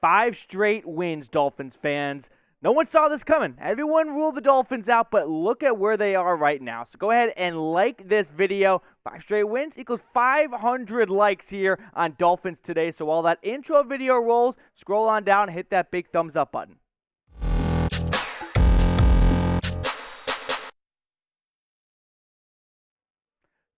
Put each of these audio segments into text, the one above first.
5 straight wins, Dolphins fans. No one saw this coming. Everyone ruled the Dolphins out, but look at where they are right now. So go ahead and like this video. 5 straight wins equals 500 likes here on Dolphins Today. So while that intro video rolls, scroll on down and hit that big thumbs up button.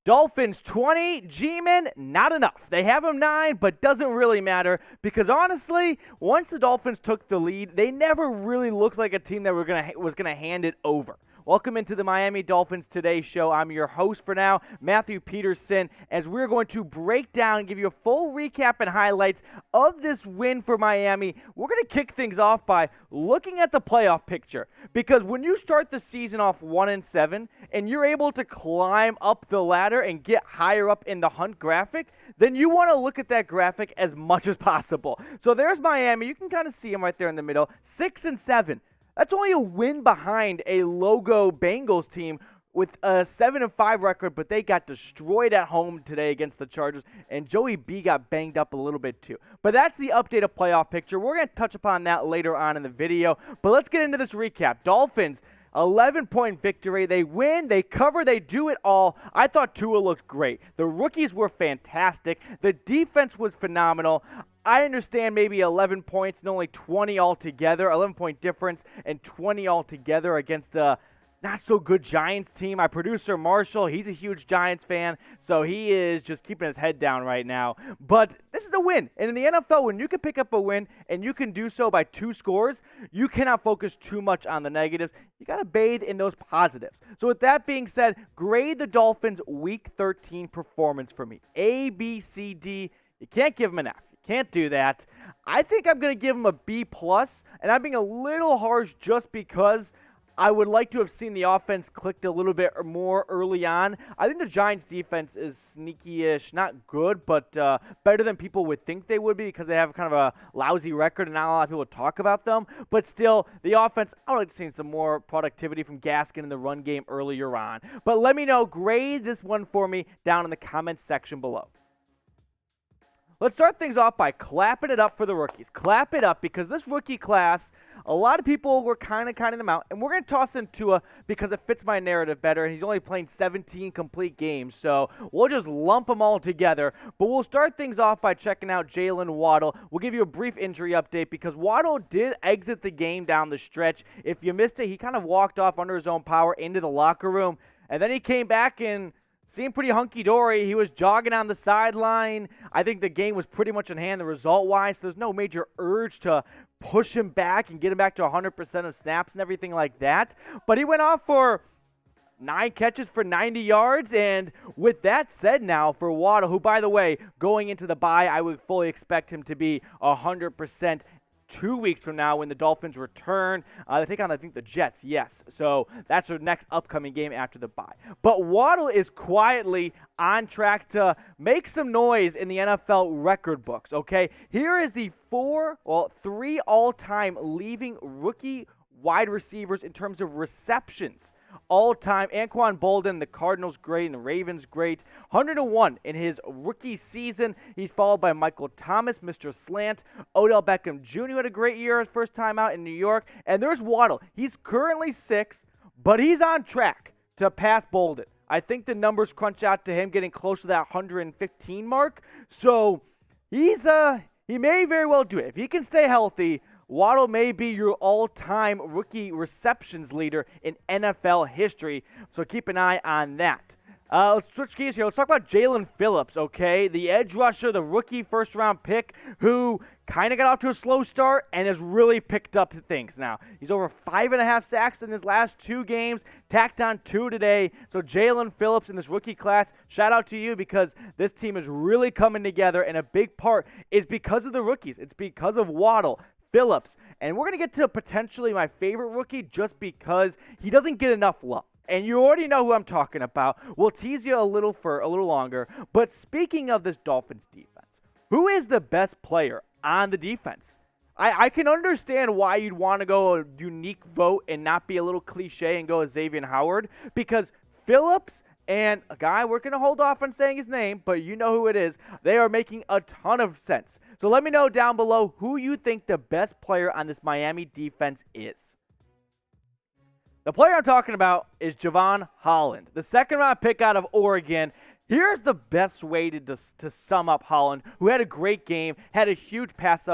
Dolphins 20, G-Men, not enough. They have them 9, but doesn't really matter because honestly, once the Dolphins took the lead, they never really looked like a team that was gonna hand it over. Welcome into the Miami Dolphins Today show. I'm your host for now, Matthew Peterson, as we're going to break down and give you a full recap and highlights of this win for Miami. We're going to kick things off by looking at the playoff picture, because when you start the season off 1-7 and you're able to climb up the ladder and get higher up in the Hunt graphic, then you want to look at that graphic as much as possible. So there's Miami. You can kind of see them right there in the middle, 6-7. That's only a win behind a logo Bengals team with a 7-5 record, but they got destroyed at home today against the Chargers, and Joey B got banged up a little bit too. But that's the updated playoff picture. We're going to touch upon that later on in the video, but let's get into this recap. Dolphins, 11-point victory. They win, they cover, they do it all. I thought Tua looked great. The rookies were fantastic. The defense was phenomenal. I understand maybe 11 points and only 20 altogether, 11-point difference and 20 altogether against a not-so-good Giants team. My producer, Marshall, he's a huge Giants fan, so he is just keeping his head down right now. But this is a win. And in the NFL, when you can pick up a win and you can do so by 2 scores, you cannot focus too much on the negatives. You got to bathe in those positives. So with that being said, grade the Dolphins' Week 13 performance for me. A, B, C, D. You can't give them an F. Can't do that. I think I'm going to give them a B+, and I'm being a little harsh just because I would like to have seen the offense clicked a little bit more early on. I think the Giants' defense is sneaky-ish, not good, but better than people would think they would be because they have kind of a lousy record and not a lot of people talk about them. But still, the offense, I would like to see some more productivity from Gaskin in the run game earlier on. But let me know, grade this one for me down in the comments section below. Let's start things off by clapping it up for the rookies. Clap it up because this rookie class, a lot of people were kind of counting them out. And we're going to toss in Tua because it fits my narrative better. And he's only playing 17 complete games. So we'll just lump them all together. But we'll start things off by checking out Jaylen Waddle. We'll give you a brief injury update because Waddle did exit the game down the stretch. If you missed it, he kind of walked off under his own power into the locker room. And then he came back and seemed pretty hunky-dory. He was jogging on the sideline. I think the game was pretty much in hand, the result-wise. There's no major urge to push him back and get him back to 100% of snaps and everything like that. But he went off for 9 catches for 90 yards. And with that said now for Waddle, who, by the way, going into the bye, I would fully expect him to be 100% 2 weeks from now when the Dolphins return. They take on, I think, the Jets, yes. So that's their next upcoming game after the bye. But Waddle is quietly on track to make some noise in the NFL record books, okay? Here is the 3 all-time leaving rookie wide receivers in terms of receptions. All-time, Anquan Bolden, the Cardinals great, and the Ravens great. 101 in his rookie season. He's followed by Michael Thomas, Mr. Slant. Odell Beckham Jr. had a great year his first time out in New York. And there's Waddle. He's currently 6, but he's on track to pass Bolden. I think the numbers crunch out to him getting close to that 115 mark. So he may very well do it. If he can stay healthy, Waddle may be your all-time rookie receptions leader in NFL history, so keep an eye on that. Let's switch gears here. Let's talk about Jaelan Phillips, okay? The edge rusher, the rookie first-round pick, who kind of got off to a slow start and has really picked up things now. He's over 5.5 sacks in his last 2 games, tacked on 2 today. So Jaelan Phillips in this rookie class, shout out to you because this team is really coming together, and a big part is because of the rookies. It's because of Waddle, Phillips, and we're going to get to potentially my favorite rookie just because he doesn't get enough love. And you already know who I'm talking about. We'll tease you a little longer. But speaking of this Dolphins defense, who is the best player on the defense? I can understand why you'd want to go a unique vote and not be a little cliche and go with Xavier Howard, because Phillips and a guy we're going to hold off on saying his name, but you know who it is. They are making a ton of sense. So let me know down below who you think the best player on this Miami defense is. The player I'm talking about is Jevon Holland, the second-round pick out of Oregon. Here's the best way to sum up Holland, who had a great game, had a huge pass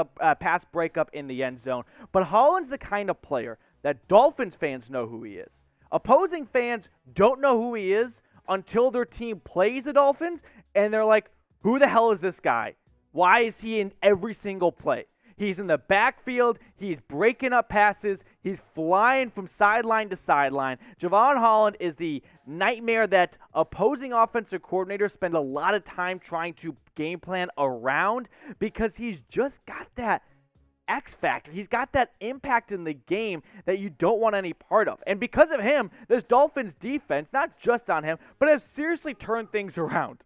breakup in the end zone. But Holland's the kind of player that Dolphins fans know who he is. Opposing fans don't know who he is until their team plays the Dolphins, and they're like, who the hell is this guy? Why is he in every single play? He's in the backfield. He's breaking up passes. He's flying from sideline to sideline. Jevon Holland is the nightmare that opposing offensive coordinators spend a lot of time trying to game plan around because he's just got that X factor. He's got that impact in the game that you don't want any part of. And because of him, this Dolphins defense, not just on him, but has seriously turned things around.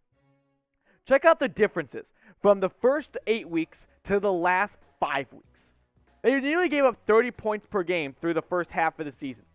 Check out the differences from the first 8 weeks to the last 5 weeks. They nearly gave up 30 points per game through the first half of the season.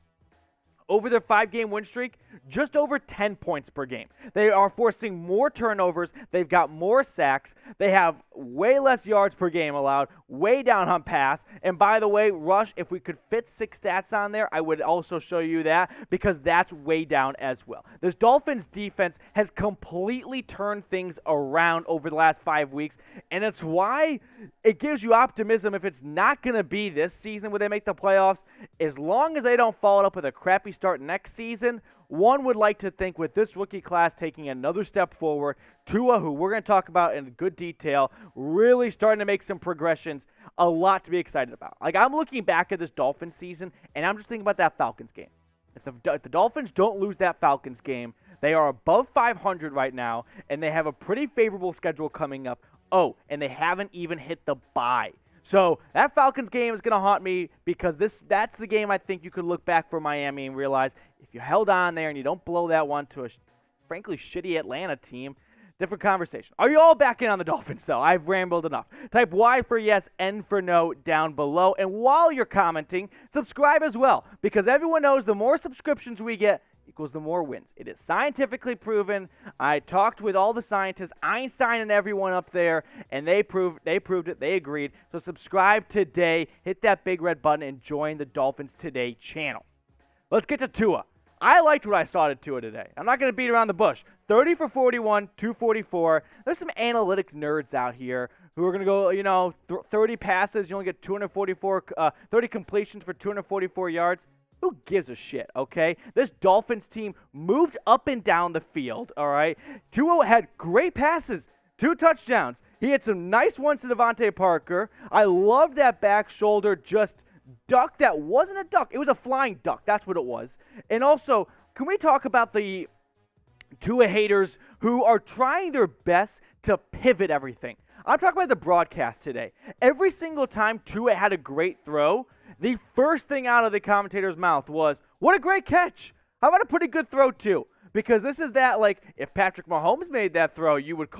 Over their 5-game win streak, just over 10 points per game. They are forcing more turnovers. They've got more sacks. They have way less yards per game allowed, way down on pass. And by the way, rush, if we could fit 6 stats on there, I would also show you that because that's way down as well. This Dolphins defense has completely turned things around over the last 5 weeks, and it's why it gives you optimism if it's not going to be this season where they make the playoffs. As long as they don't follow it up with a crappy start next season, one would like to think with this rookie class taking another step forward, Tua, who we're going to talk about in good detail, really starting to make some progressions, a lot to be excited about. Like, I'm looking back at this Dolphins season, and I'm just thinking about that Falcons game. If the Dolphins don't lose that Falcons game, they are above 500 right now, and they have a pretty favorable schedule coming up. Oh, and they haven't even hit the bye. So that Falcons game is going to haunt me because that's the game I think you could look back for Miami and realize if you held on there and you don't blow that one to a frankly shitty Atlanta team, different conversation. Are you all back in on the Dolphins, though? I've rambled enough. Type Y for yes, N for no down below. And while you're commenting, subscribe as well because everyone knows the more subscriptions we get equals the more wins. It is scientifically proven. I talked with all the scientists, Einstein and everyone up there, and they proved it. They agreed. So subscribe today. Hit that big red button and join the Dolphins Today channel. Let's get to Tua. I liked what I saw to Tua today. I'm not going to beat around the bush. 30 for 41, 244. There's some analytic nerds out here who are going to go, 30 passes. You only get 30 completions for 244 yards. Who gives a shit, okay? This Dolphins team moved up and down the field, all right? Tua had great passes, 2 touchdowns. He had some nice ones to Devontae Parker. I love that back shoulder just duck that wasn't a duck. It was a flying duck. That's what it was. And also, can we talk about the Tua haters who are trying their best to pivot everything? I'm talking about the broadcast today. Every single time Tua had a great throw, the first thing out of the commentator's mouth was, what a great catch. How about a pretty good throw too? Because this is that, like, if Patrick Mahomes made that throw, you would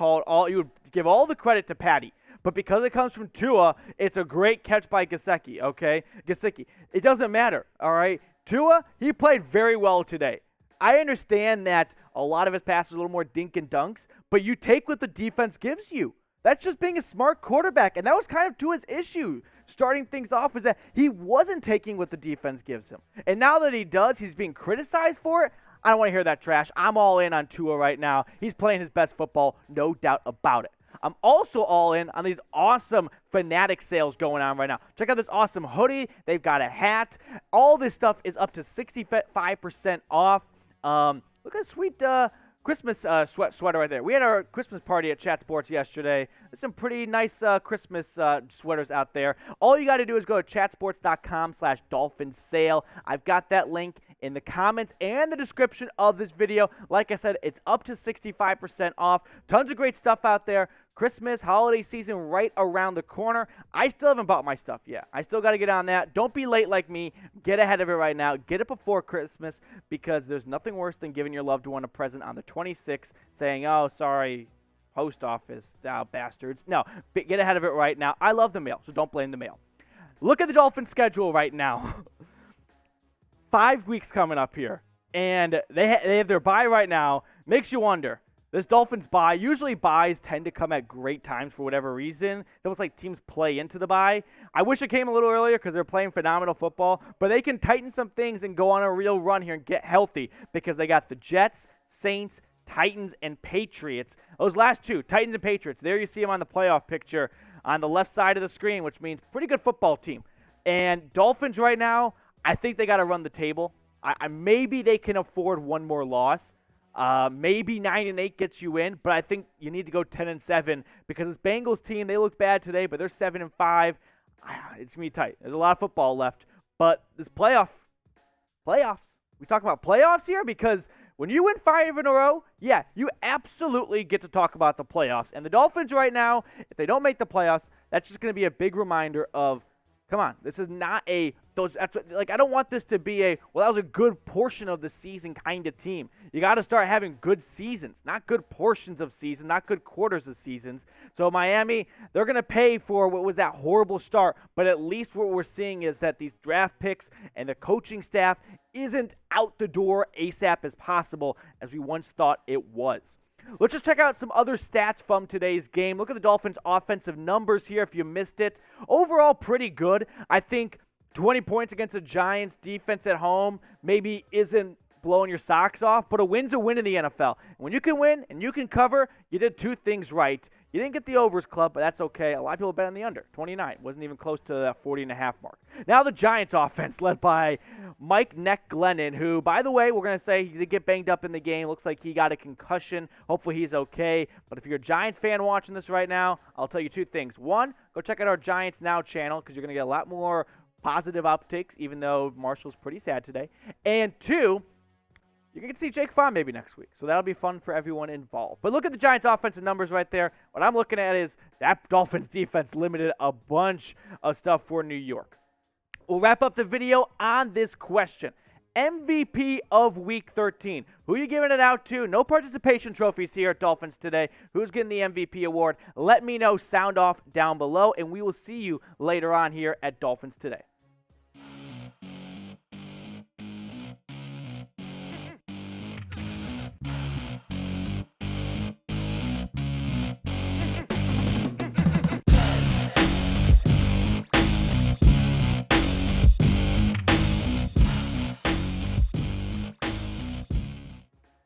give all the credit to Patty. But because it comes from Tua, it's a great catch by Gesicki, okay? Gesicki. It doesn't matter, all right? Tua, he played very well today. I understand that a lot of his passes are a little more dink and dunks, but you take what the defense gives you. That's just being a smart quarterback, and that was kind of Tua's issue. Starting things off is that he wasn't taking what the defense gives him. And now that he does, he's being criticized for it. I don't want to hear that trash. I'm all in on Tua right now. He's playing his best football, no doubt about it. I'm also all in on these awesome Fanatic sales going on right now. Check out this awesome hoodie. They've got a hat. All this stuff is up to 65% off. Look at sweet Christmas sweater right there. We had our Christmas party at Chat Sports yesterday. There's some pretty nice Christmas sweaters out there. All you got to do is go to chatsports.com/Dolphins sale. I've got that link in the comments and the description of this video. Like I said, it's up to 65% off. Tons of great stuff out there. Christmas, holiday season right around the corner. I still haven't bought my stuff yet. I still got to get on that. Don't be late like me. Get ahead of it right now. Get it before Christmas because there's nothing worse than giving your loved one a present on the 26th saying, oh, sorry, post office, bastards. No, get ahead of it right now. I love the mail, so don't blame the mail. Look at the Dolphins' schedule right now. 5 weeks coming up here, and they have their bye right now. makes you wonder. This Dolphins bye, usually buys tend to come at great times for whatever reason. It's almost like teams play into the bye. I wish it came a little earlier because they're playing phenomenal football, but they can tighten some things and go on a real run here and get healthy because they got the Jets, Saints, Titans, and Patriots. Those last two, Titans and Patriots, there you see them on the playoff picture on the left side of the screen, which means pretty good football team. And Dolphins right now, I think they got to run the table. Maybe they can afford one more loss. Maybe 9-8 gets you in, but I think you need to go 10-7 because this Bengals team, they look bad today, but they're 7-5. It's gonna be tight. There's a lot of football left, but this playoffs. We talk about playoffs here because when you win 5 in a row, yeah, you absolutely get to talk about the playoffs. And the Dolphins right now, if they don't make the playoffs, that's just gonna be a big reminder of, come on, this is not I don't want this to be that was a good portion of the season kind of team. You got to start having good seasons, not good portions of season, not good quarters of seasons. So Miami, they're going to pay for what was that horrible start, but at least what we're seeing is that these draft picks and the coaching staff isn't out the door ASAP as possible as we once thought it was. Let's just check out some other stats from today's game. Look at the Dolphins' offensive numbers here if you missed it. Overall, pretty good. I think 20 points against the Giants defense at home maybe isn't blowing your socks off, but a win's a win in the NFL. And when you can win and you can cover, you did two things right. You didn't get the overs club, but that's okay. A lot of people bet on the under. 29. Wasn't even close to that 40.5 mark. Now the Giants offense led by Mike Neck Glennon, who, by the way, we're going to say he did get banged up in the game. Looks like he got a concussion. Hopefully he's okay. But if you're a Giants fan watching this right now, I'll tell you two things. One, go check out our Giants Now channel because you're going to get a lot more positive uptakes, even though Marshall's pretty sad today. And two, you can see Jake Fromm maybe next week. So that'll be fun for everyone involved. But look at the Giants' offensive numbers right there. What I'm looking at is that Dolphins defense limited a bunch of stuff for New York. We'll wrap up the video on this question. MVP of Week 13. Who are you giving it out to? No participation trophies here at Dolphins today. Who's getting the MVP award? Let me know. Sound off down below, and we will see you later on here at Dolphins Today.